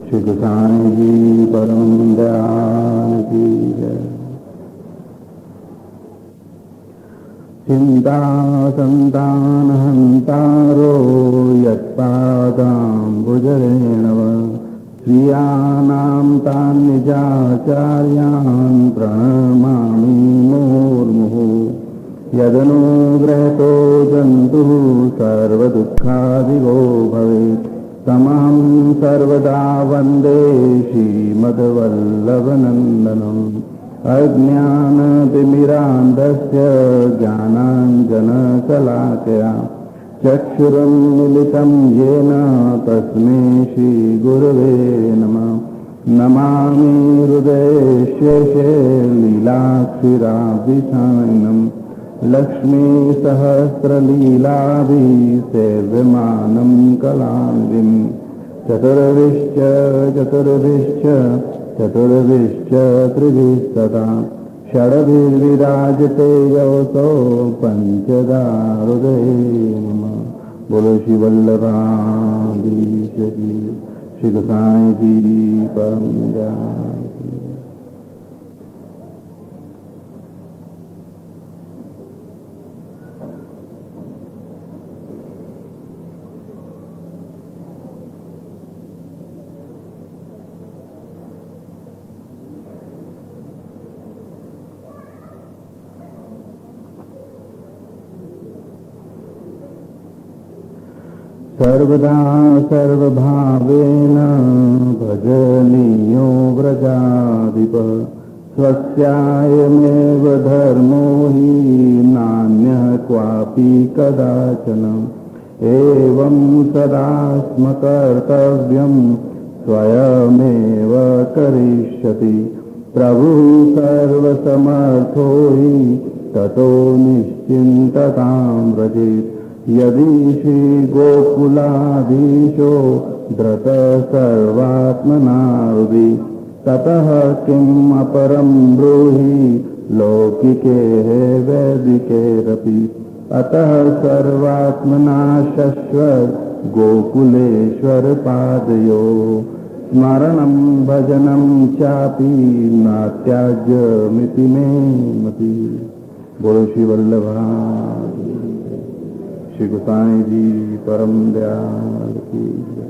श्री गोसाई जी परम दयाल की जय। चिंता संतान हंतारो यत्पादाम्बुजरेणव स्वीयानां तान् निजाचार्यान् प्रणमामि मुहुर्मुहुः। यदनुग्रहतो जन्तुः सर्वदुःखादिगो भवेत् तमहं सर्वदा वन्दे श्रीमद्वल्लभनन्दनम्। अज्ञानतिमिरान्धस्य ज्ञानाञ्जनशलाकया चक्षुरुन्मीलितं येन तस्मै श्रीगुरवे नमः। नमामि हृदयेशेषे लीलाक्षिराभिधानम् लक्ष्मीसहस्रलीलाभिसेव्यमानं कलानिधिम्। चतुर्भिश्च त्रिभिस्तथा षड्भिर्विराजते यवसो पंचदा हृदये नमः। बोलो श्री वल्लभाधीश जी, श्री गोसाई जी परम दयाल की। सर्वदा सर्वभावेन भजनीयो व्रजाधिपः स्वस्यायमेव धर्मो हि नान्यः क्वापि कदाचन। एवं सदा स्मकर्तव्यं स्वयमेव करिष्यति प्रभुः सर्वसमर्थो हि ततो निश्चिन्ततां व्रजेत्। यदि श्री गोकुलाधीशो धृत सर्वात्मना हृदि ततः किम् अपरं ब्रूहि लौकिके वैदिकेरपि। अतः सर्वात्मना शश्वत गोकुलेश्वर पादयो स्मरणं भजनं चापि न त्याज्यमिति मे मति। बोलो श्री वल्लभा श्री गोसाई जी परम दयाल की जय।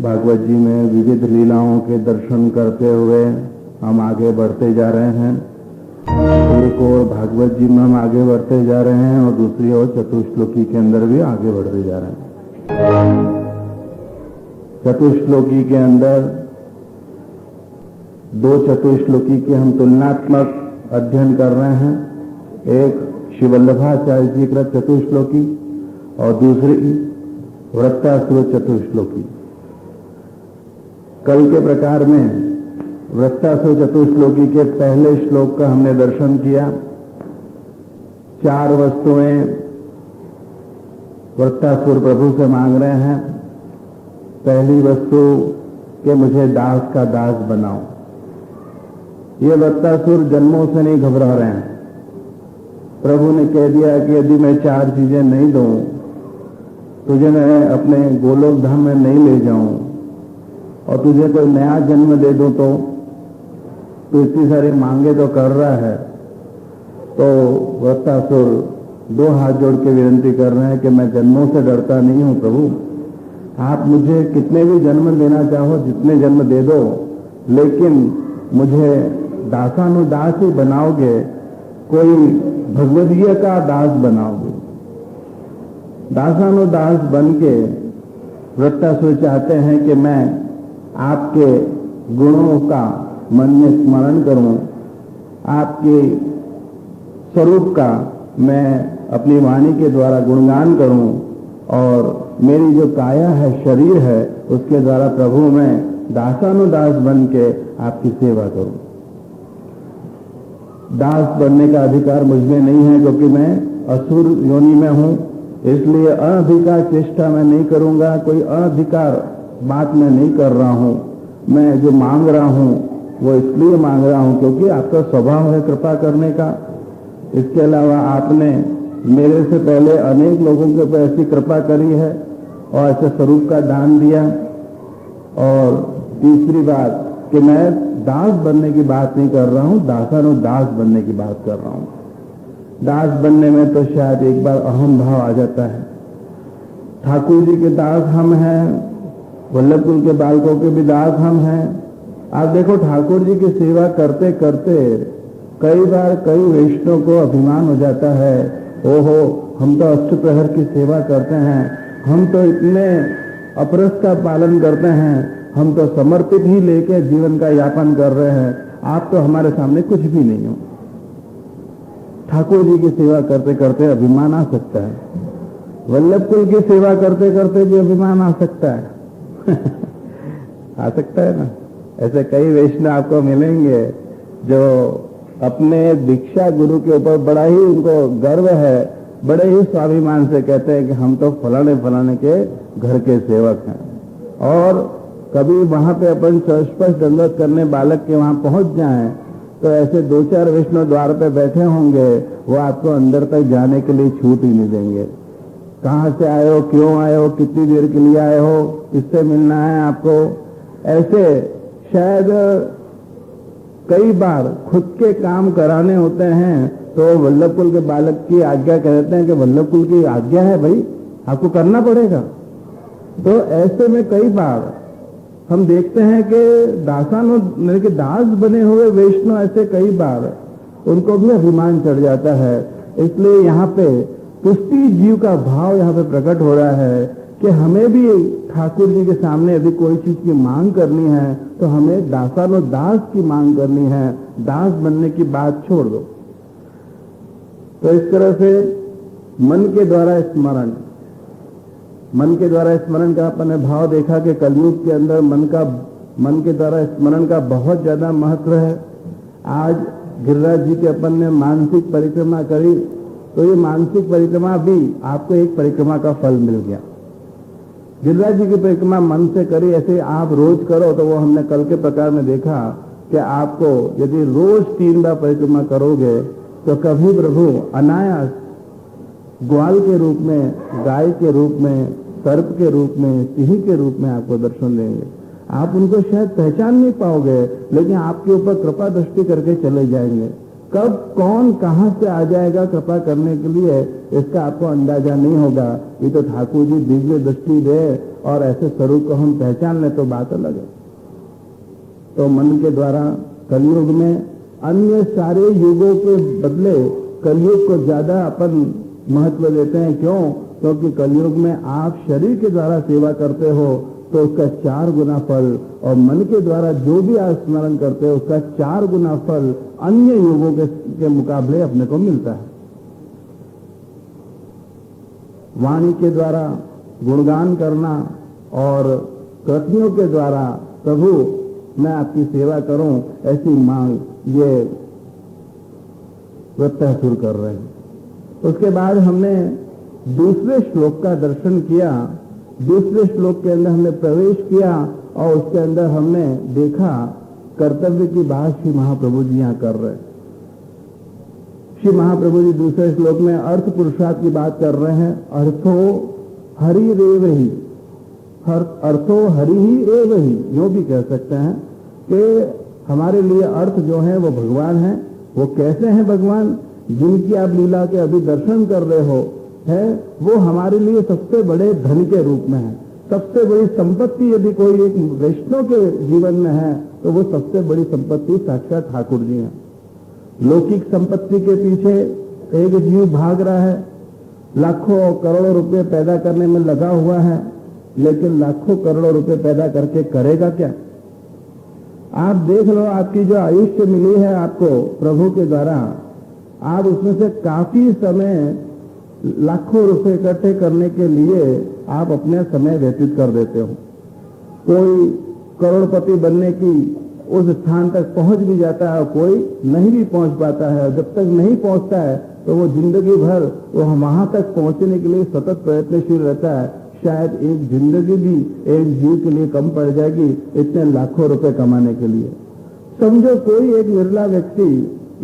भागवत जी में विविध लीलाओं के दर्शन करते हुए हम आगे बढ़ते जा रहे हैं। एक ओर भागवत जी में हम आगे बढ़ते जा रहे हैं और दूसरी ओर चतुश्लोकी के अंदर भी आगे बढ़ते जा रहे हैं। चतुश्लोकी के अंदर दो चतुश्लोकी की हम तुलनात्मक अध्ययन कर रहे हैं। एक श्री वल्लभाचार्य जी कृत चतुश्लोकी और दूसरी वृत्तासुर चतुश्लोकी। कल के प्रकार में वृत्तासुर चतुश्लोकी के पहले श्लोक का हमने दर्शन किया। चार वस्तुएं वृत्तासुर प्रभु से मांग रहे हैं। पहली वस्तु कि मुझे दास का दास बनाओ। ये वृत्तासुर जन्मों से नहीं घबरा रहे हैं। प्रभु ने कह दिया कि यदि मैं चार चीजें नहीं दूं, तुझे मैं अपने गोलोक धाम में नहीं ले जाऊं और तुझे कोई नया जन्म दे दूं तो इतनी सारी मांगे तो कर रहा है। तो वृत्तासुर दो हाथ जोड़ के विनती कर रहे हैं कि मैं जन्मों से डरता नहीं हूं प्रभु, आप मुझे कितने भी जन्म देना चाहो, जितने जन्म दे दो, लेकिन मुझे दासानुदास ही बनाओगे, कोई भगवदीय का दास बनाओगे। दासानुदास बन के वृत्तासुर चाहते हैं कि मैं आपके गुणों का मन में स्मरण करूं, आपके स्वरूप का मैं अपनी वाणी के द्वारा गुणगान करूं और मेरी जो काया है, शरीर है, उसके द्वारा प्रभु मैं दासानुदास बन के आपकी सेवा करूं। दास बनने का अधिकार मुझ में नहीं है क्योंकि मैं असुर योनि में हूं, इसलिए अनधिकार चेष्टा मैं नहीं करूंगा, कोई अनधिकार बात मैं नहीं कर रहा हूं। मैं जो मांग रहा हूं वो इसलिए मांग रहा हूं क्योंकि आपका स्वभाव है कृपा करने का। इसके अलावा आपने मेरे से पहले अनेक लोगों के ऊपर ऐसी कृपा करी है और ऐसे स्वरूप का दान दिया। और तीसरी बात कि मैं दास बनने की बात नहीं कर रहा हूं, दासानुदास बनने की बात कर रहा हूं। दास बनने में तो शायद एक बार अहम भाव आ जाता है। ठाकुर जी के दास हम हैं, वल्लभकुल के बालकों के भी दास हम हैं। आप देखो ठाकुर जी की सेवा करते करते कई बार कई वैष्णव को अभिमान हो जाता है, ओहो हम तो अष्टप्रहर की सेवा करते हैं, हम तो इतने अपरस का पालन करते हैं, हम तो समर्पित ही लेके जीवन का यापन कर रहे हैं, आप तो हमारे सामने कुछ भी नहीं हो। ठाकुर जी की सेवा करते करते अभिमान आ सकता है, वल्लभकुल की सेवा करते करते भी अभिमान आ सकता है। आ सकता है ना। ऐसे कई वैष्णव आपको मिलेंगे जो अपने दीक्षा गुरु के ऊपर बड़ा ही उनको गर्व है, बड़े ही स्वाभिमान से कहते हैं कि हम तो फलाने फलाने के घर के सेवक हैं। और कभी वहां पे अपन स्पर्श दंडवत करने बालक के वहां पहुंच जाएं तो ऐसे 2-4 वैष्णव द्वार पे बैठे होंगे, वो आपको अंदर तक जाने के लिए छूट ही नहीं देंगे। कहां से आए हो, क्यों आए हो, कितनी देर के लिए आए हो, किससे मिलना है आपको। ऐसे शायद कई बार खुद के काम कराने होते हैं तो वल्लभकुल के बालक की आज्ञा कहते हैं कि वल्लभकुल की आज्ञा है भाई, आपको करना पड़ेगा। तो ऐसे में कई बार हम देखते हैं कि दास बने हुए वैष्णव ऐसे कई बार उनको भी अभिमान चढ़ जाता है। इसलिए यहाँ पे तुष्टि जीव का भाव यहाँ पे प्रकट हो रहा है कि हमें भी ठाकुर जी के सामने यदि कोई चीज की मांग करनी है तो हमें दासानुदास की मांग करनी है, दास बनने की बात छोड़ दो। तो इस तरह से मन के द्वारा स्मरण का अपने भाव देखा कि कलयुग के अंदर मन के द्वारा स्मरण का बहुत ज्यादा महत्व है। आज गिरिराज जी के अपन ने मानसिक परिक्रमा करी तो ये मानसिक परिक्रमा भी आपको एक परिक्रमा का फल मिल गया। गिरिराज जी की परिक्रमा मन से करी, ऐसे आप रोज करो तो वो हमने कल के प्रकार में देखा कि आपको यदि रोज 3 बार परिक्रमा करोगे तो कभी प्रभु अनायास ग्वाल के रूप में, गाय के रूप में, सर्प के रूप में, सिंह के रूप में आपको दर्शन देंगे। आप उनको शायद पहचान नहीं पाओगे, लेकिन आपके ऊपर कृपा दृष्टि करके चले जाएंगे। कब कौन कहां से आ जाएगा कृपा करने के लिए इसका आपको अंदाजा नहीं होगा। ये तो ठाकुर जी दिव्य दृष्टि दे और ऐसे स्वरूप को हम पहचान ले तो बात अलग है। तो मन के द्वारा कलयुग में अन्य सारे युगों के बदले कलयुग को ज्यादा अपन महत्व देते हैं। क्यों? क्योंकि कलयुग में आप शरीर के द्वारा सेवा करते हो तो उसका 4 गुना फल, और मन के द्वारा जो भी आप स्मरण करते हो उसका 4 गुना फल अन्य युगों के मुकाबले अपने को मिलता है। वाणी के द्वारा गुणगान करना और कृतियों के द्वारा प्रभु मैं आपकी सेवा करूं ऐसी मांग ये वृत्तासुर कर रहे हैं। उसके बाद हमने दूसरे श्लोक का दर्शन किया। दूसरे श्लोक के अंदर हमने प्रवेश किया और उसके अंदर हमने देखा कर्तव्य की बात श्री महाप्रभु जी यहाँ कर रहे हैं। श्री महाप्रभु जी दूसरे श्लोक में अर्थ पुरुषार्थ की बात कर रहे हैं। अर्थो हरि रेव ही, अर्थो हरि ही एव ही, यो भी कह सकते हैं कि हमारे लिए अर्थ जो है वो भगवान है। वो कैसे हैं भगवान? जिनकी आप लीला के अभी दर्शन कर रहे हो है, वो हमारे लिए सबसे बड़े धन के रूप में है। सबसे बड़ी संपत्ति यदि कोई एक वैष्णव के जीवन में है तो वो सबसे बड़ी संपत्ति साक्षात ठाकुर जी है। लौकिक संपत्ति के पीछे एक जीव भाग रहा है, लाखों करोड़ों रुपए पैदा करने में लगा हुआ है, लेकिन लाखों करोड़ों रुपए पैदा करके करेगा क्या? आप देख लो, आपकी जो आयुष्य मिली है आपको प्रभु के द्वारा, आप उसमें से काफी समय लाखों रुपए इकट्ठे करने के लिए आप अपने समय व्यतीत कर देते हो। कोई करोड़पति बनने की उस स्थान तक पहुंच भी जाता है, कोई नहीं भी पहुंच पाता है। जब तक नहीं पहुंचता है तो वो जिंदगी भर वो वहां तक पहुंचने के लिए सतत प्रयत्नशील रहता है। शायद एक जिंदगी भी एक जीव के लिए कम पड़ जाएगी इतने लाखों रुपए कमाने के लिए। समझो कोई एक विरला व्यक्ति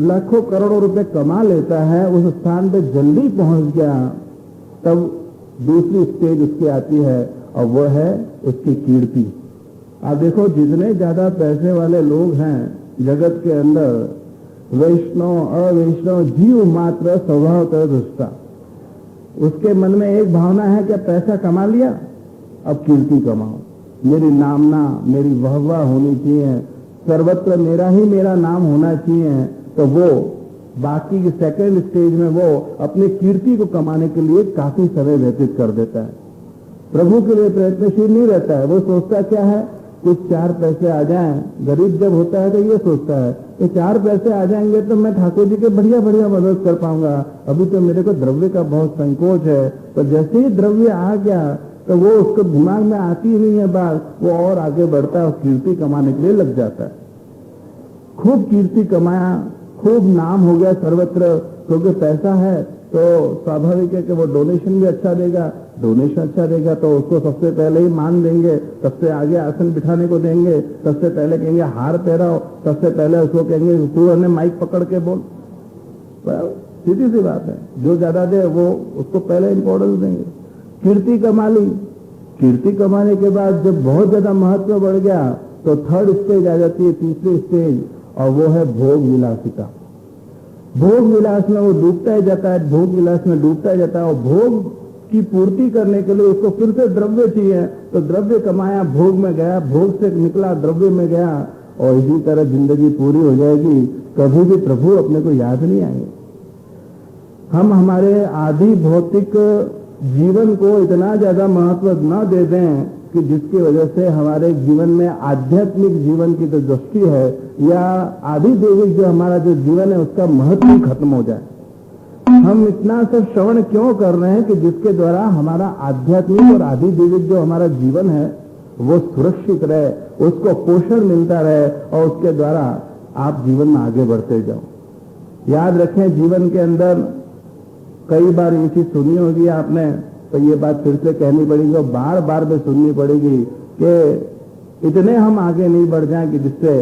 लाखों करोड़ों रुपए कमा लेता है, उस स्थान पे जल्दी पहुंच गया, तब दूसरी स्टेज उसकी आती है और वो है उसकी कीर्ति। आप देखो जितने ज्यादा पैसे वाले लोग हैं जगत के अंदर, वैष्णव अवैष्णव जीव मात्र स्वभावतः दुष्टा, उसके मन में एक भावना है कि पैसा कमा लिया अब कीर्ति कमाओ, मेरी नामना मेरी वाहवाह होनी चाहिए, सर्वत्र मेरा ही मेरा नाम होना चाहिए। तो वो बाकी की सेकंड स्टेज में वो अपनी कीर्ति को कमाने के लिए काफी समय व्यतीत कर देता है, प्रभु के लिए प्रयत्नशील नहीं रहता है। वो सोचता क्या है, कुछ 4 पैसे आ जाएं। गरीब जब होता है तो ये सोचता है कि 4 पैसे आ जाएंगे तो मैं ठाकुर जी के बढ़िया बढ़िया मदद कर पाऊंगा, अभी तो मेरे को द्रव्य का बहुत संकोच है। तो जैसे ही द्रव्य आ गया तो वो उसको दिमाग में आती नहीं है बात, वो और आगे बढ़ता है और कीर्ति कमाने के लिए लग जाता है। खूब कीर्ति कमाया, खूब नाम हो गया सर्वत्र, क्योंकि पैसा है तो स्वाभाविक है कि वो डोनेशन भी अच्छा देगा, डोनेशन अच्छा देगा तो उसको सबसे पहले ही मान देंगे, सबसे आगे आसन बिठाने को देंगे, सबसे पहले कहेंगे हार पहनाओ, सबसे पहले उसको कहेंगे तू ने माइक पकड़ के बोल। सीधी सी बात है, जो ज्यादा दे वो उसको पहले इंपॉर्टेंस देंगे। कीर्ति कमा ली, कीर्ति कमाने के बाद जब बहुत ज्यादा महत्व बढ़ गया तो थर्ड स्टेज आ जाती है, तीसरी स्टेज, और वो है भोग विलासिता। भोग विलास में वो डूबता ही जाता है, भोग विलास में डूबता ही जाता है, और भोग की पूर्ति करने के लिए उसको फिर से द्रव्य चाहिए, तो द्रव्य कमाया, भोग में गया, भोग से निकला द्रव्य में गया, और इसी तरह जिंदगी पूरी हो जाएगी, कभी भी प्रभु अपने को याद नहीं आएंगे। हम हमारे आदि भौतिक जीवन को इतना ज्यादा महत्व न दे दें कि जिसकी वजह से हमारे जीवन में आध्यात्मिक जीवन की जो दृष्टि है या आदि दैविक जो हमारा जो जीवन है उसका महत्व ही खत्म हो जाए। हम इतना सब श्रवण क्यों कर रहे हैं कि जिसके द्वारा हमारा आध्यात्मिक और आदि दैविक जो हमारा जीवन है वो सुरक्षित रहे, उसको पोषण मिलता रहे और उसके द्वारा आप जीवन में आगे बढ़ते जाओ। याद रखें, जीवन के अंदर कई बार ये चीज सुनी होगी आपने, तो ये बात फिर से कहनी पड़ेगी और बार बार में सुननी पड़ेगी कि इतने हम आगे नहीं बढ़ जाएं कि जिससे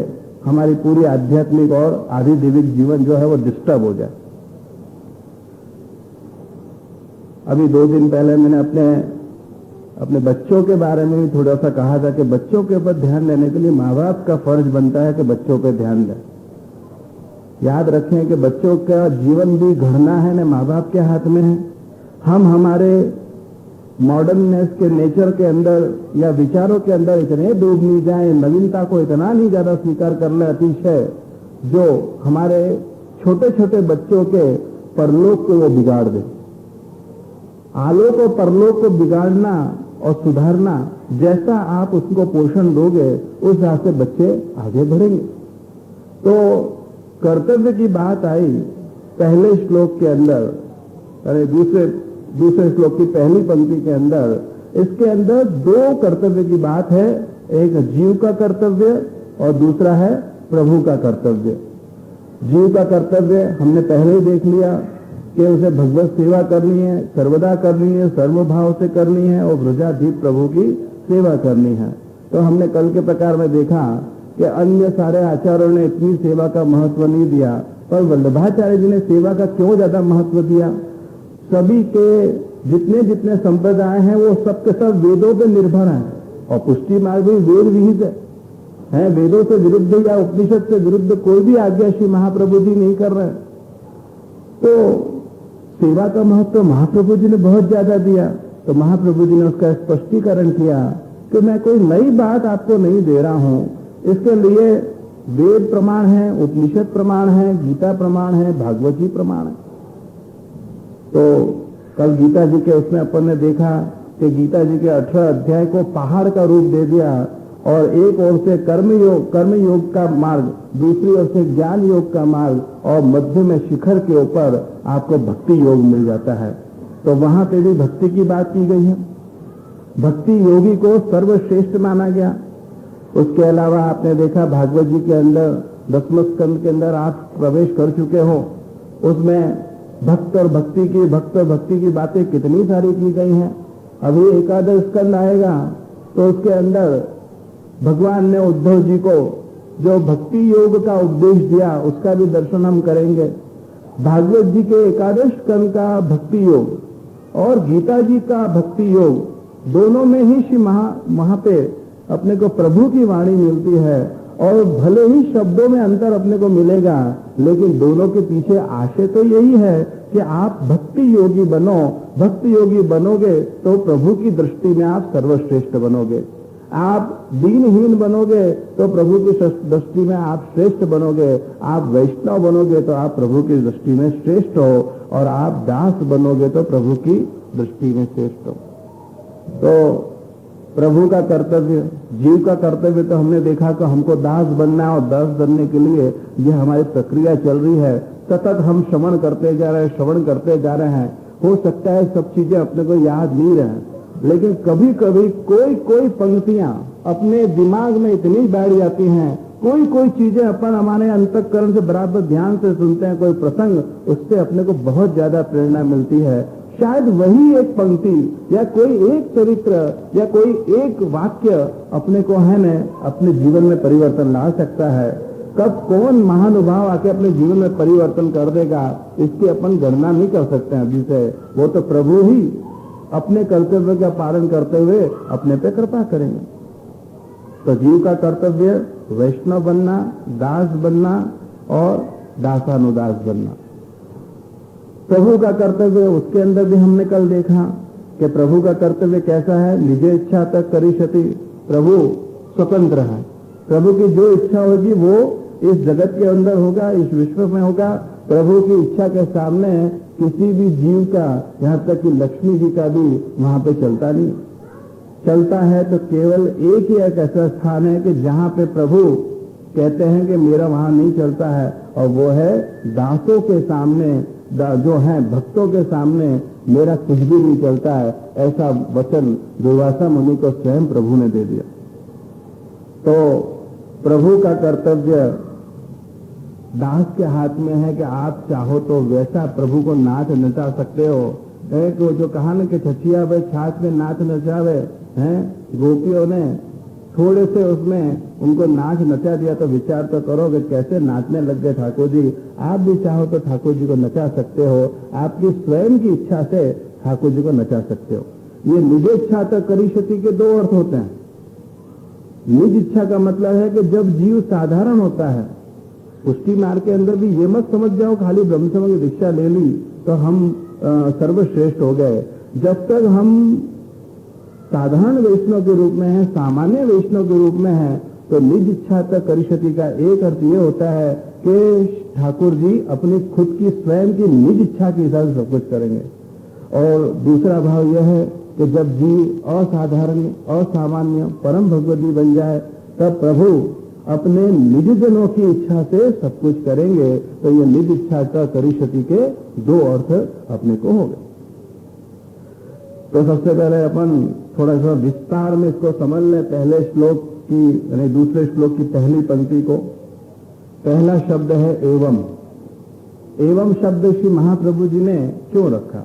हमारी पूरी आध्यात्मिक और आदि दैविक जीवन जो है वो डिस्टर्ब हो जाए। अभी 2 दिन पहले मैंने अपने बच्चों के बारे में भी थोड़ा सा कहा था कि बच्चों के ऊपर ध्यान देने के लिए माँ बाप का फर्ज बनता है कि बच्चों पर ध्यान दें। याद रखें कि बच्चों का जीवन भी गढ़ना है ना माँ बाप के हाथ में है। हम हमारे मॉडर्ननेस के नेचर के अंदर या विचारों के अंदर इतने डूब नहीं जाए, नवीनता को इतना नहीं ज्यादा स्वीकार कर ले अतिशय, जो हमारे छोटे छोटे बच्चों के परलोक को वो बिगाड़ दे। आलोक और परलोक को बिगाड़ना और सुधारना, जैसा आप उसको पोषण दोगे उस हिसाब से बच्चे आगे बढ़ेंगे। तो कर्तव्य की बात आई पहले श्लोक के अंदर, अरे दूसरे श्लोक की पहली पंक्ति के अंदर, इसके अंदर 2 कर्तव्य की बात है, एक जीव का कर्तव्य और दूसरा है प्रभु का कर्तव्य। जीव का कर्तव्य हमने पहले ही देख लिया कि उसे भगवत सेवा करनी है, सर्वदा करनी है, सर्वभाव से करनी है और ब्रजाधीप प्रभु की सेवा करनी है। तो हमने कल के प्रकार में देखा कि अन्य सारे आचार्यों ने इतनी सेवा का महत्व नहीं दिया, पर वल्लभाचार्य जी ने सेवा का क्यों ज्यादा महत्व दिया। सभी के जितने जितने संप्रदाय हैं वो सबके सब वेदों पर निर्भर हैं और पुष्टि मार्ग भी वेद विहित है। वेदों से विरुद्ध या उपनिषद से विरुद्ध कोई भी आज्ञा श्री महाप्रभु जी नहीं कर रहे। तो सेवा का महत्व महाप्रभु जी ने बहुत ज्यादा दिया। तो महाप्रभु जी ने उसका स्पष्टीकरण किया कि मैं कोई नई बात आपको नहीं दे रहा हूं, इसके लिए वेद प्रमाण है, उपनिषद प्रमाण है, गीता प्रमाण है, भागवत प्रमाण है। तो कल गीता जी के उसमें अपन ने देखा कि गीता जी के 18 अध्याय को पहाड़ का रूप दे दिया और एक ओर से कर्म योग का मार्ग, दूसरी ओर से ज्ञान योग का मार्ग और मध्य में शिखर के ऊपर आपको भक्ति योग मिल जाता है। तो वहां पे भी भक्ति की बात की गई है। भक्ति योगी को सर्वश्रेष्ठ माना गया। उसके अलावा आपने देखा भागवत जी के अंदर 10वें स्कंद के अंदर आप प्रवेश कर चुके हो, उसमें भक्त और भक्ति की बातें कितनी सारी की गई हैं। अभी 11वां स्कंद आएगा तो उसके अंदर भगवान ने उद्धव जी को जो भक्ति योग का उपदेश दिया उसका भी दर्शन हम करेंगे। भागवत जी के एकादश स्कंद का भक्ति योग और गीता जी का भक्ति योग दोनों में ही श्री वहां पे अपने को प्रभु की वाणी मिलती है और भले ही शब्दों में अंतर अपने को मिलेगा, लेकिन दोनों के पीछे आशय तो यही है कि आप भक्ति योगी बनो। भक्ति योगी बनोगे तो प्रभु की दृष्टि में आप सर्वश्रेष्ठ बनोगे। आप दीनहीन बनोगे तो प्रभु की दृष्टि में आप श्रेष्ठ बनोगे। आप वैष्णव बनोगे तो आप प्रभु की दृष्टि में श्रेष्ठ हो, और आप दास बनोगे तो प्रभु की दृष्टि में श्रेष्ठ हो। तो प्रभु का कर्तव्य, जीव का कर्तव्य तो हमने देखा कि हमको दास बनना है, और दास बनने के लिए ये हमारी प्रक्रिया चल रही है। सतत हम श्रवण करते जा रहे हैं, श्रवण करते जा रहे हैं। हो सकता है सब चीजें अपने को याद नहीं रहे, लेकिन कभी कभी कोई पंक्तियां अपने दिमाग में इतनी बैठ जाती हैं, कोई चीजें अपन हमारे अंतःकरण से बराबर ध्यान से सुनते हैं, कोई प्रसंग, उससे अपने को बहुत ज्यादा प्रेरणा मिलती है। शायद वही एक पंक्ति या कोई एक चरित्र या कोई एक वाक्य अपने को है न अपने जीवन में परिवर्तन ला सकता है। कब कौन महानुभाव आके अपने जीवन में परिवर्तन कर देगा, इसकी अपन गणना नहीं कर सकते हैं अभी से। वो तो प्रभु ही अपने कर्तव्य का पालन करते हुए अपने पे कृपा करेंगे। तो जीव का कर्तव्य वैष्णव बनना, दास बनना और दासानुदास बनना। प्रभु का कर्तव्य, उसके अंदर भी हमने कल देखा कि प्रभु का कर्तव्य कैसा है। निजे इच्छा तक करिष्यति, प्रभु स्वतंत्र है। प्रभु की जो इच्छा होगी वो इस जगत के अंदर होगा, इस विश्व में होगा। प्रभु की इच्छा के सामने किसी भी जीव का, यहाँ तक कि लक्ष्मी जी का भी वहां पे चलता नहीं। चलता है तो केवल एक ही एक ऐसा स्थान है कि जहां पे प्रभु कहते हैं कि मेरा वहां नहीं चलता है, और वो है दासों के सामने, जो है भक्तों के सामने मेरा कुछ भी नहीं चलता है। ऐसा वचन दुर्वासा मुनि को स्वयं प्रभु ने दे दिया। तो प्रभु का कर्तव्य दास के हाथ में है कि आप चाहो तो वैसा प्रभु को नाच नचा सकते हो। एक जो कहा ना कि छछिया भाई छाछ में नाच नचावे हैं, गोपियों ने थोड़े से उसमें उनको नाच नचा दिया, तो विचार तो करो कि कैसे नाचने लग गए ठाकुर जी। आप भी चाहो तो ठाकुर जी को नचा सकते हो, आपकी स्वयं की इच्छा से ठाकुर जी को नचा सकते हो। ये निज इच्छा तक करिष्यति के दो अर्थ होते हैं। निज इच्छा का मतलब है कि जब जीव साधारण होता है, पुष्टि मार्ग के अंदर भी ये मत समझ जाओ खाली ब्रह्म समाज की दीक्षा ले ली तो हम सर्वश्रेष्ठ हो गए। जब तक हम साधारण वैष्णव के रूप में है, सामान्य वैष्णव के रूप में है, तो निज इच्छा तक करिष्यति का एक अर्थ ये होता है कि ठाकुर जी अपनी खुद की स्वयं की निज इच्छा के हिसाब से सब कुछ करेंगे। और दूसरा भाव यह है कि जब जीव असाधारण, असामान्य, परम भगवती बन जाए, तब प्रभु अपने निज जनों की इच्छा से सब कुछ करेंगे। तो ये निज इच्छा का करिष्यति के दो अर्थ अपने को हो गए। तो सबसे पहले अपन थोड़ा सा विस्तार में इसको समझ लें। पहले श्लोक की यानी दूसरे श्लोक की पहली पंक्ति को। पहला शब्द है एवं। एवं शब्द श्री महाप्रभु जी ने क्यों रखा?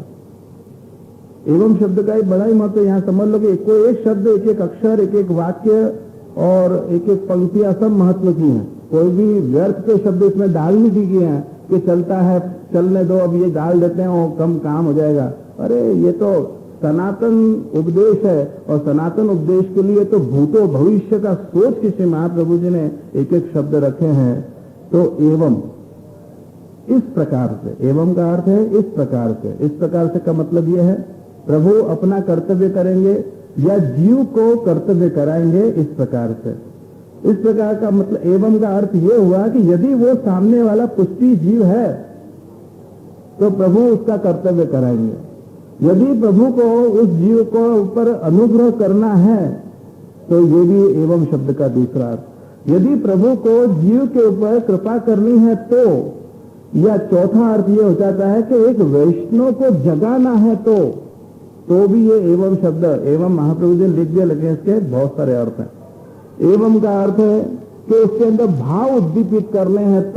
एवं शब्द का एक बड़ा ही महत्व यहाँ समझ लो कि कोई एक शब्द, एक एक अक्षर, एक एक वाक्य और एक एक पंक्तियां सब महत्व की हैं। कोई भी व्यर्थ के शब्द इसमें डाल नहीं दी गए हैं कि चलता है, चलने दो, अब ये डाल देते हैं और कम काम हो जाएगा। अरे ये तो सनातन उपदेश है, और सनातन उपदेश के लिए तो भूतो भविष्य का सोच के श्री महाप्रभु जी ने एक एक शब्द रखे हैं। तो एवं इस प्रकार से, एवं का अर्थ है इस प्रकार से। इस प्रकार से का मतलब यह है प्रभु अपना कर्तव्य करेंगे या जीव को कर्तव्य कराएंगे। इस प्रकार से, इस प्रकार का मतलब एवं का अर्थ यह हुआ कि यदि वो सामने वाला पुष्टि जीव है तो प्रभु उसका कर्तव्य कराएंगे। यदि प्रभु को उस जीव को ऊपर अनुग्रह करना है तो ये भी एवं शब्द का दूसरा अर्थ। यदि प्रभु को जीव के ऊपर कृपा करनी है तो, या चौथा अर्थ ये हो जाता है कि एक वैष्णव को जगाना है तो भी ये एवं शब्द, एवं महाप्रभु जी लिख दिया, लेकिन इसके बहुत सारे अर्थ हैं। एवं का अर्थ है कि उसके अंदर भाव उद्दीपित करने हैं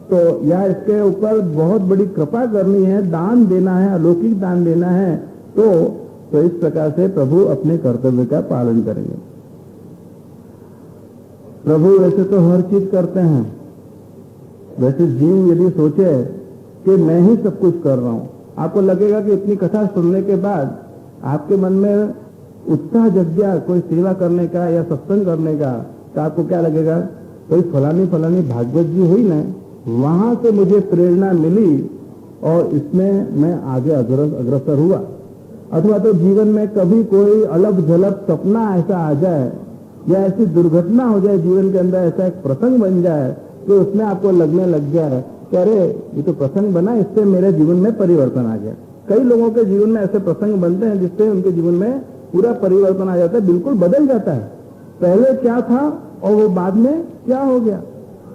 तो या इसके ऊपर बहुत बड़ी कृपा करनी है, दान देना है, अलौकिक दान देना है, तो इस प्रकार से प्रभु अपने कर्तव्य का पालन करेंगे। प्रभु वैसे तो हर चीज करते हैं, वैसे जीव यदि सोचे कि मैं ही सब कुछ कर रहा हूं, आपको लगेगा कि इतनी कथा सुनने के बाद आपके मन में उत्साह जग गया कोई सेवा करने का या सत्संग करने का, तो आपको क्या लगेगा, कोई फलानी फलानी भागवत जी हुई ना, वहां से मुझे प्रेरणा मिली और इसमें मैं आगे अग्रसर हुआ। अथवा तो जीवन में कभी कोई अलग झलक सपना ऐसा आ जाए या ऐसी दुर्घटना हो जाए जीवन के अंदर, ऐसा एक प्रसंग बन जाए तो उसमें आपको लगने लग जाए कि अरे ये तो प्रसंग बना, इससे मेरे जीवन में परिवर्तन आ गया। कई लोगों के जीवन में ऐसे प्रसंग बनते हैं जिससे उनके जीवन में पूरा परिवर्तन आ जाता है, बिल्कुल बदल जाता है। पहले क्या था और वो बाद में क्या हो गया।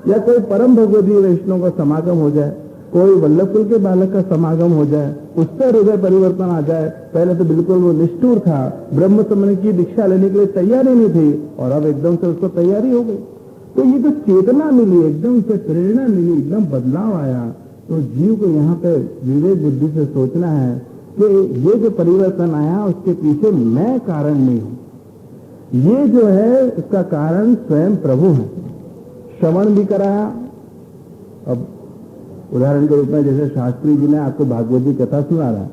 या कोई परम भगवदीय वैष्णव का समागम हो जाए, कोई वल्लभकुल के बालक का समागम हो जाए, उससे हृदय परिवर्तन आ जाए। पहले तो बिल्कुल वो निष्ठुर था, ब्रह्म समन की दीक्षा लेने के लिए तैयारी नहीं थी, और अब एकदम से उसको तैयारी हो गई। तो ये जो चेतना मिली, एकदम से प्रेरणा मिली, एकदम बदलाव आया, तो जीव को यहाँ पे विवेक बुद्धि से सोचना है कि ये जो परिवर्तन आया उसके पीछे मैं कारण नहीं हूं, ये जो है इसका कारण स्वयं प्रभु है। श्रवण भी कराया। अब उदाहरण के रूप में जैसे शास्त्री जी ने आपको भागवत जी कथा सुना रहा है,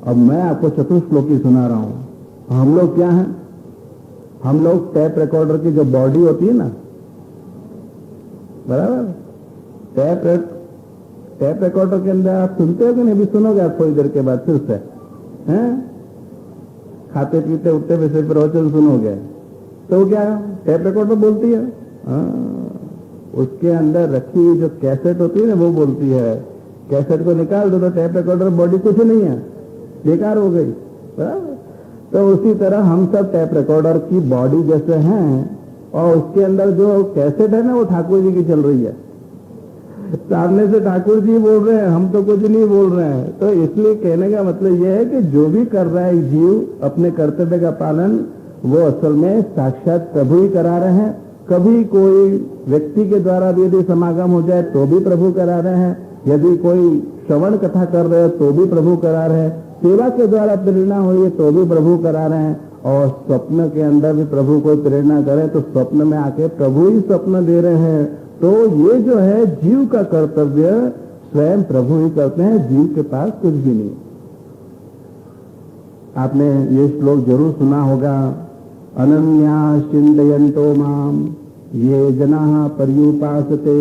अब मैं आपको चतुश्लोकी सुना रहा हूं। हम लोग क्या हैं, हम लोग टैप रिकॉर्डर की जो बॉडी होती है ना, बराबर, टैप रिकॉर्डर के अंदर आप सुनते हो कि नहीं, भी सुनोगे आप थोड़ी देर के बाद फिर से, हैं, खाते पीते उठते वैसे प्रवचन सुनोगे तो क्या टैप रिकॉर्डर बोलती है, उसके अंदर रखी हुई जो कैसेट होती है ना वो बोलती है। कैसेट को निकाल दो तो टैप रिकॉर्डर बॉडी कुछ नहीं है, बेकार हो गई। तो उसी तरह हम सब टैप रिकॉर्डर की बॉडी जैसे हैं, और उसके अंदर जो कैसेट है ना वो ठाकुर जी की चल रही है। सामने से ठाकुर जी बोल रहे हैं, हम तो कुछ नहीं बोल रहे हैं। तो इसलिए कहने का मतलब यह है कि जो भी कर रहा है जीव अपने कर्तव्य का पालन, वो असल में साक्षात प्रभु ही करा रहे हैं। कभी कोई व्यक्ति के द्वारा भी यदि समागम हो जाए तो भी प्रभु करा रहे हैं, यदि कोई श्रवण कथा कर रहे हैं तो भी प्रभु करा रहे हैं, सेवा के द्वारा प्रेरणा हुई है तो भी प्रभु करा रहे हैं, और स्वप्न के अंदर भी प्रभु कोई प्रेरणा करे तो स्वप्न में आके प्रभु ही स्वप्न दे रहे हैं। तो ये जो है जीव का कर्तव्य स्वयं प्रभु ही करते हैं, जीव के पास कुछ भी नहीं। आपने ये श्लोक जरूर सुना होगा, अनन्या चिंतयन्तो माम ये जनाः पर्युपासते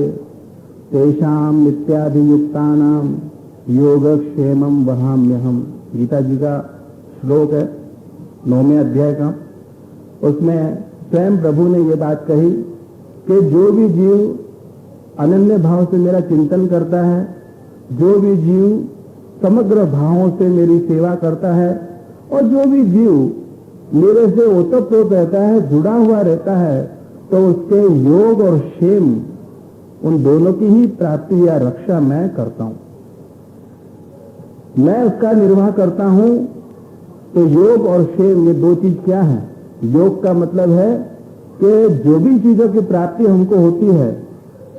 तेषाम इत्यादियुक्तानाम योगक्षेमं वहाम्यहम्। गीता जी का श्लोक है 9वें अध्याय का। उसमें स्वयं प्रभु ने ये बात कही कि जो भी जीव अनन्य भाव से मेरा चिंतन करता है, जो भी जीव समग्र भावों से मेरी सेवा करता है, और जो भी जीव मेरे से ओतप्रोत रहता है, जुड़ा हुआ रहता है, तो उसके योग और क्षेम उन दोनों की ही प्राप्ति या रक्षा मैं करता हूं, मैं उसका निर्वाह करता हूं। तो योग और क्षेम ये दो चीज क्या है। योग का मतलब है कि जो भी चीजों की प्राप्ति हमको होती है,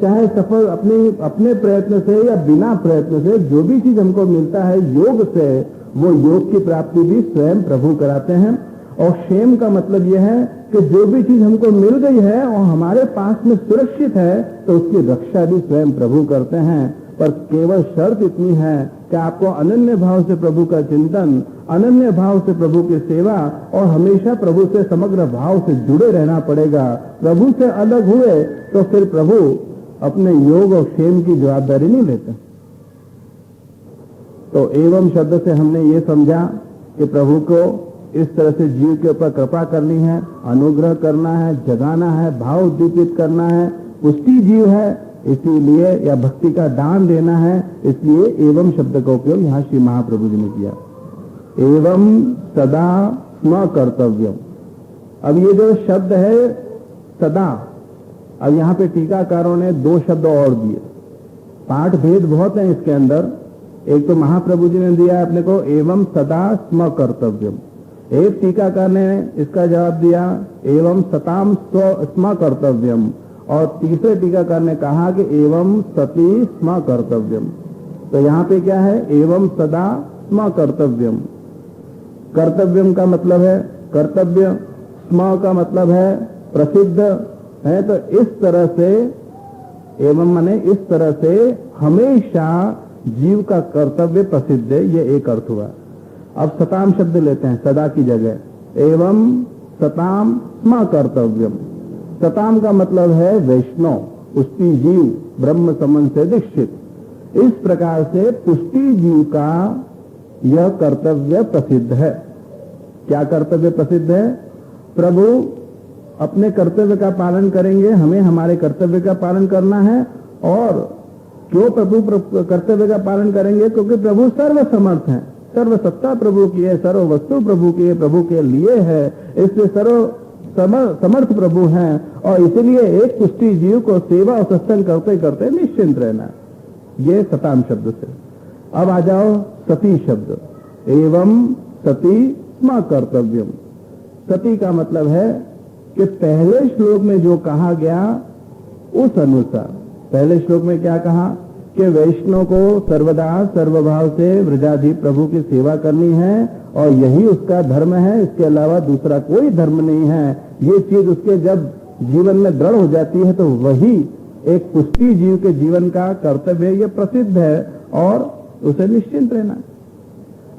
चाहे सफल अपने प्रयत्न से या बिना प्रयत्न से, जो भी चीज हमको मिलता है योग से, वो योग की प्राप्ति भी स्वयं प्रभु कराते हैं। और क्षेम का मतलब यह है कि जो भी चीज हमको मिल गई है और हमारे पास में सुरक्षित है, तो उसकी रक्षा भी स्वयं प्रभु करते हैं। पर केवल शर्त इतनी है कि आपको अनन्य भाव से प्रभु का चिंतन, अनन्य भाव से प्रभु की सेवा, और हमेशा प्रभु से समग्र भाव से जुड़े रहना पड़ेगा। प्रभु से अलग हुए तो फिर प्रभु अपने योग और क्षेम की जवाबदारी नहीं लेते। तो एवं शब्द से हमने ये समझा कि प्रभु को इस तरह से जीव के ऊपर कृपा करनी है, अनुग्रह करना है, जगाना है, भाव उद्दीपित करना है, पुष्टि जीव है इसीलिए, या भक्ति का दान देना है, इसलिए एवं शब्द का उपयोग यहाँ श्री महाप्रभु जी ने किया। एवं सदा स्म कर्तव्यम। अब ये जो शब्द है सदा, अब यहाँ पे टीकाकारों ने दो शब्द और दिए। पाठ भेद बहुत है इसके अंदर। एक तो महाप्रभु जी ने दिया अपने को एवं सदा स्म कर्तव्यम, एक टीकाकार ने इसका जवाब दिया एवं सताम स्म कर्तव्यम, और तीसरे टीकाकार ने कहा कि एवं सती स्म कर्तव्यम। तो यहाँ पे क्या है, एवं सदा स्म कर्तव्यम। कर्तव्यम का मतलब है कर्तव्य, स्म का मतलब है प्रसिद्ध, है। तो इस तरह से, एवं माने इस तरह से हमेशा जीव का कर्तव्य प्रसिद्ध है, ये एक अर्थ हुआ। अब सताम शब्द लेते हैं सदा की जगह, एवं सताम स्म कर्तव्यम। सताम का मतलब है वैष्णव, पुष्टि जीव, ब्रह्म संबंध से दीक्षित। इस प्रकार से पुष्टि जीव का यह कर्तव्य प्रसिद्ध है। क्या कर्तव्य प्रसिद्ध है? प्रभु अपने कर्तव्य का पालन करेंगे, हमें हमारे कर्तव्य का पालन करना है। और क्यों प्रभु कर्तव्य का पालन करेंगे? क्योंकि प्रभु सर्वसमर्थ हैं, सर्वसत्ता प्रभु की है, सर्व वस्तु प्रभु की है, प्रभु के लिए है, इसलिए सर्व समर्थ प्रभु हैं। और इसलिए एक पुष्टि जीव को सेवा और सत्संग करते करते निश्चिंत रहना। ये सताम शब्द से। अब आ जाओ सती शब्द, एवं सती स्म कर्तव्यम। सती का मतलब है कि पहले श्लोक में जो कहा गया उस अनुसार, पहले श्लोक में क्या कहा कि वैष्णव को सर्वदा सर्वभाव से व्रजाधि प्रभु की सेवा करनी है और यही उसका धर्म है, इसके अलावा दूसरा कोई धर्म नहीं है। ये चीज उसके जब जीवन में दृढ़ हो जाती है तो वही एक पुष्टि जीव के जीवन का कर्तव्य, ये प्रसिद्ध है और उसे निश्चिंत रहना।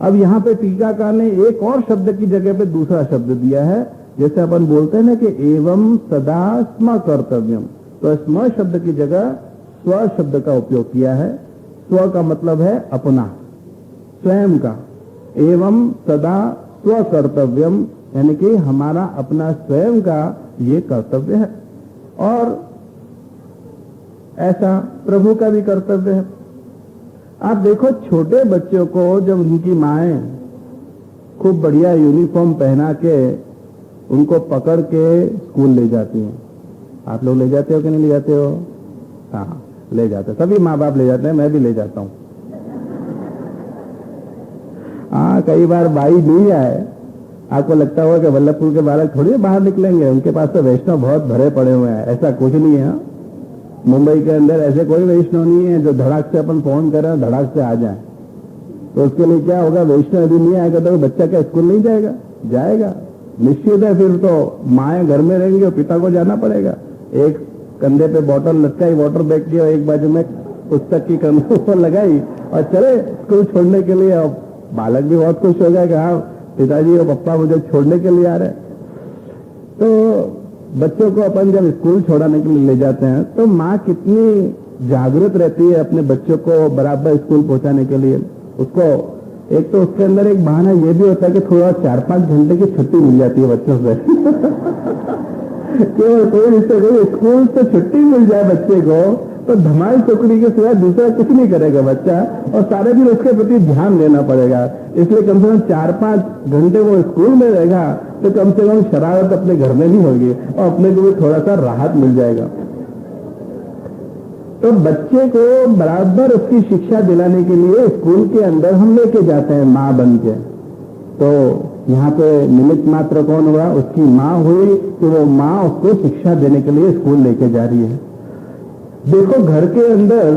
अब यहाँ पे टीकाकार ने एक और शब्द की जगह पे दूसरा शब्द दिया है। जैसे अपन बोलते हैं ना कि एवं सदा स्म कर्तव्यम, तो स्म शब्द की जगह स्व शब्द का उपयोग किया है। स्व का मतलब है अपना, स्वयं का। एवं सदा स्व कर्तव्यम यानी कि हमारा अपना स्वयं का ये कर्तव्य है। और ऐसा प्रभु का भी कर्तव्य है। आप देखो छोटे बच्चों को जब उनकी माएं खूब बढ़िया यूनिफॉर्म पहना के उनको पकड़ के स्कूल ले जाती हैं। आप लोग ले जाते हो कि नहीं ले जाते हो? हाँ, ले जाते, सभी माँ बाप ले जाते हैं, मैं भी ले जाता हूँ। हाँ, कई बार बाई नहीं आए, आपको लगता होगा कि वल्लभपुर के बालक थोड़ी बाहर निकलेंगे, उनके पास तो वैष्णव बहुत भरे पड़े हुए हैं। ऐसा कुछ नहीं है। मुंबई के अंदर ऐसे कोई वैष्णव नहीं है जो धड़ाक से अपन फोन करें धड़ाक से आ जाए। तो उसके लिए क्या होगा, वैष्णव यदि नहीं आएगा तो बच्चा क्या स्कूल नहीं जाएगा? जाएगा, निश्चित है। फिर तो माएँ घर में रहेंगी और पिता को जाना पड़ेगा। एक कंधे पे बोतल लटकाई, वाटर बैग की, और एक बाजू में पुस्तक की कंधे ऊपर लगाई और चले स्कूल छोड़ने के लिए। और बालक भी बहुत खुश हो गया कि हाँ पिताजी और पप्पा मुझे छोड़ने के लिए आ रहे। तो बच्चों को अपन जब स्कूल छोड़ाने के लिए ले जाते हैं तो माँ कितनी जागृत रहती है अपने बच्चों को बराबर स्कूल पहुंचाने के लिए। उसको एक तो उसके अंदर एक बहाना ये भी होता है कि थोड़ा 4-5 घंटे की छुट्टी मिल जाती है बच्चों से। केवल कोई स्कूल से छुट्टी मिल जाए बच्चे को तो धमाल टुकड़ी के सिवा दूसरा कुछ नहीं करेगा बच्चा, और सारे दिन उसके प्रति ध्यान देना पड़ेगा। इसलिए कम से कम 4-5 घंटे वो स्कूल में रहेगा तो कम से कम शरारत अपने घर में नहीं होगी और अपने को भी थोड़ा सा राहत मिल जाएगा। तो बच्चे को बराबर उसकी शिक्षा दिलाने के लिए स्कूल के अंदर हम लेके जाते हैं माँ बन के। तो यहाँ पे निमित्त मात्र कौन हुआ? उसकी माँ हुई कि वो माँ उसको शिक्षा देने के लिए स्कूल लेके जा रही है। देखो घर के अंदर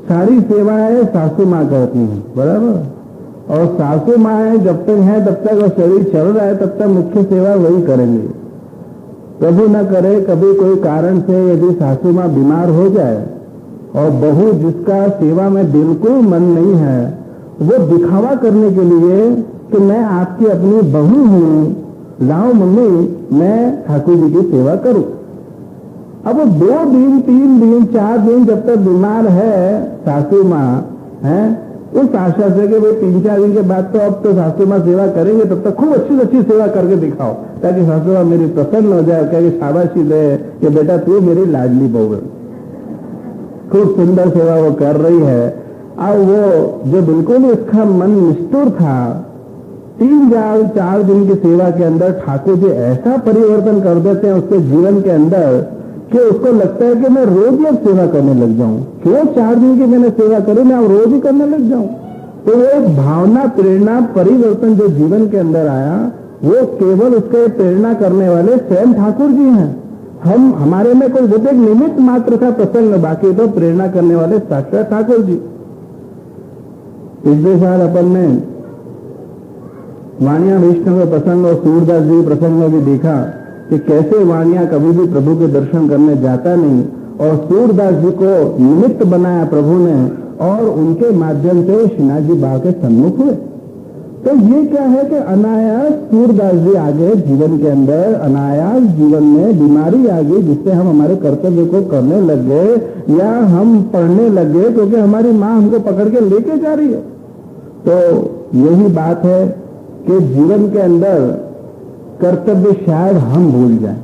सारी सेवाएं सासू माँ करती हैं, बराबर। और सासू माँ जब तक है तब तक और शरीर चल रहा है तब तक मुख्य सेवा वही करेंगे। प्रभु न करे कभी कोई कारण से यदि सासू माँ बीमार हो जाए और बहू जिसका सेवा में बिल्कुल मन नहीं है वो दिखावा करने के लिए कि मैं आपकी अपनी बहू हूं, लाओ मम्मी मैं ठाकुर जी की सेवा करूं। अब वो 2 दिन 3 दिन 4 दिन जब तक बीमार है सासू माँ है, उस आशा से कि भाई 3-4 दिन के बाद तो अब तो सासू माँ सेवा करेंगे, तब तक खूब अच्छी सेवा करके दिखाओ ताकि सासू माँ मेरी प्रसन्न हो जाए, कहे शाबाशी दे कि बेटा तू मेरी लाडली बहू है। खूब सुंदर सेवा वो कर रही है। अब वो जो बिल्कुल उसका मन निष्ठुर था, 3-4 दिन की सेवा के अंदर ठाकुर जी ऐसा परिवर्तन कर देते हैं उसके जीवन के अंदर कि उसको लगता है कि मैं रोज ही अब सेवा करने लग जाऊं। क्यों 4 दिन की मैंने सेवा करी, मैं अब रोज ही करने लग जाऊं। तो वो एक भावना, प्रेरणा, परिवर्तन जो जीवन के अंदर आया वो केवल उसके प्रेरणा करने वाले स्वयं ठाकुर जी हैं। हम हमारे में कोई वो एक निमित्त मात्र था प्रसंग, बाकी तो प्रेरणा करने वाले साक्षात ठाकुर जी। पिछले साल अपन ने वाणिया वैष्णव प्रसंग और सूरदास जी प्रसंग में भी देखा कि कैसे वाणिया कभी भी प्रभु के दर्शन करने जाता नहीं, और सूरदास जी को निमित्त बनाया प्रभु ने, और उनके माध्यम से श्रीनाथ जी बाबा के सम्मुख हुए। तो ये क्या है कि अनायास सूरदास जी आ गए जीवन के अंदर, अनायास जीवन में बीमारी आ गई, जिससे हम हमारे कर्तव्य को करने लग गए या हम पढ़ने लग गए, क्योंकि हमारी माँ हमको पकड़ के लेके जा रही है। तो यही बात है कि जीवन के अंदर कर्तव्य शायद हम भूल जाएं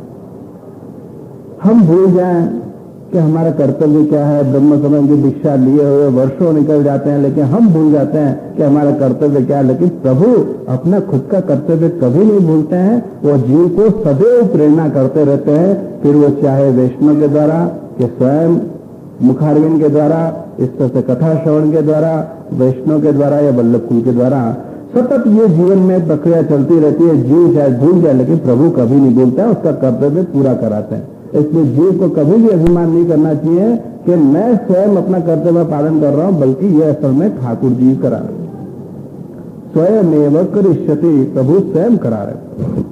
कि हमारा कर्तव्य क्या है। ब्रह्म समाज की दीक्षा लिए हुए वर्षों निकल जाते हैं, लेकिन हम भूल जाते हैं कि हमारा कर्तव्य क्या है। लेकिन प्रभु अपना खुद का कर्तव्य कभी नहीं भूलते हैं, वो जीव को सदैव प्रेरणा करते रहते हैं, फिर वो चाहे वैष्णव के द्वारा, कि स्वयं मुखारविंद के द्वारा, इस तरह से कथा श्रवण के द्वारा, वैष्णव के द्वारा या वल्लभ कुल के द्वारा, सतत ये जीवन में प्रक्रिया चलती रहती है। जीव शायद भूल जाए, लेकिन प्रभु कभी नहीं भूलता है, उसका कर्तव्य पूरा कराते हैं। इसलिए जीव को कभी भी अभिमान नहीं करना चाहिए कि मैं स्वयं अपना कर्तव्य पालन कर रहा हूं, बल्कि यह असल में ठाकुर जी करा रहे, स्वयं एवं करिष्यति, प्रभु स्वयं करा रहे।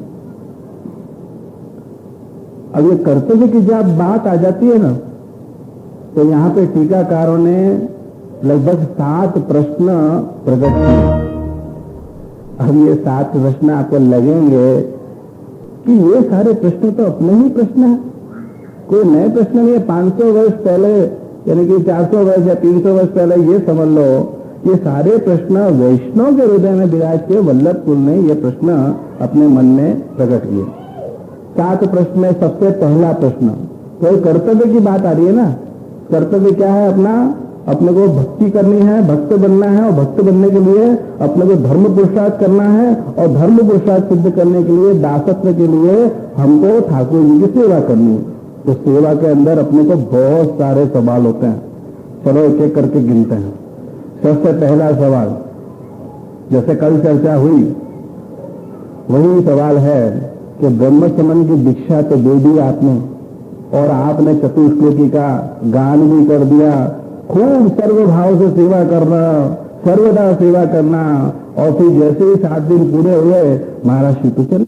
अब ये कर्तव्य की जब बात आ जाती है ना, तो यहां पे टीकाकारों ने लगभग 7 प्रश्न प्रकट किए। अब ये 7 प्रश्न आपको लगेंगे कि ये सारे प्रश्न तो अपने ही प्रश्न है, कोई नए प्रश्न नहीं है। 500 वर्ष पहले, यानी कि 400 वर्ष या 300 वर्ष पहले, ये समझ लो ये सारे प्रश्न वैष्णव के हृदय में विराज के वल्लभ कुल ने ये प्रश्न अपने मन में प्रकट किए। 7 प्रश्न में सबसे पहला प्रश्न, तो कर्तव्य की बात आ रही है ना। कर्तव्य क्या है अपना? अपने को भक्ति करनी है, भक्त बनना है, और भक्त बनने के लिए अपने को धर्म पुरुषार्थ करना है, और धर्म पुरुषार्थ सिद्ध करने के लिए, दासत्व के लिए हमको ठाकुर जी की सेवा करनी है। तो सेवा के अंदर अपने को बहुत सारे सवाल होते हैं। चलो एक एक करके गिनते हैं। सबसे पहला सवाल, जैसे कल चर्चा हुई, वही सवाल है कि ब्रह्म समन की दीक्षा तो दे दी आपने, और आपने चतुश्लोकी का गान भी कर दिया, खूब सर्वभाव से सेवा करना, सर्वदा सेवा करना, और फिर जैसे ही 7 दिन पूरे हुए महाराज श्री तो चले।